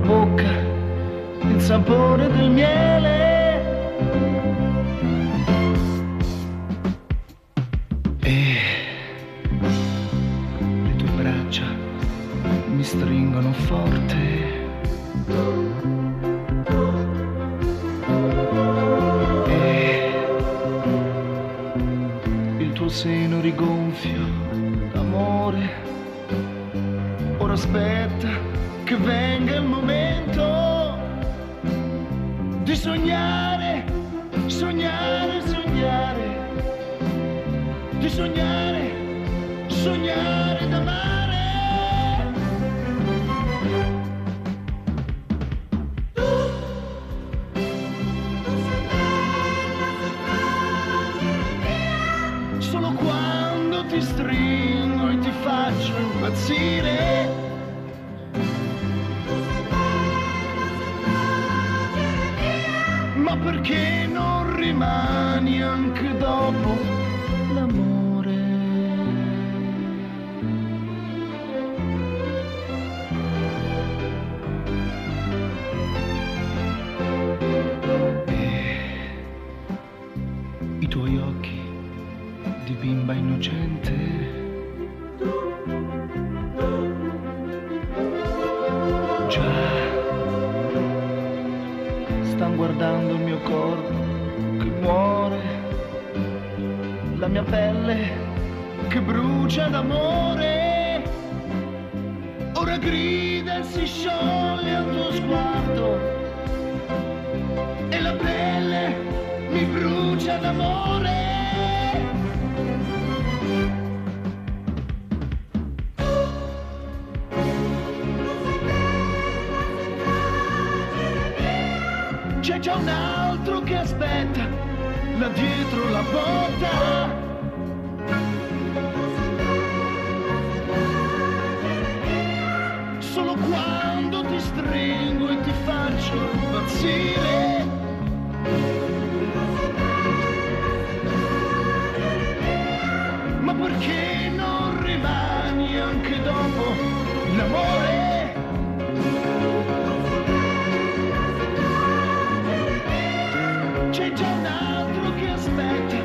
bocca il sapore del miele. E le tue braccia mi stringono forte. E il tuo seno rigonfio d'amore. Ora aspetta che venga il momento di sognare, sognare, sognare, di sognare, sognare d'amare. Solo quando ti stringo e ti faccio impazzire. Ma perché non rimani anche dopo l'amore? E i tuoi occhi di bimba innocente già stan guardando il mio corpo che muore, la mia pelle che brucia d'amore. Ora grida e si scioglie al tuo sguardo e la pelle mi brucia d'amore. C'è già un altro che aspetta là dietro la porta. Solo quando ti stringo e ti faccio impazzire. Ma perché non rimani anche dopo l'amore? C'è già un altro che aspetta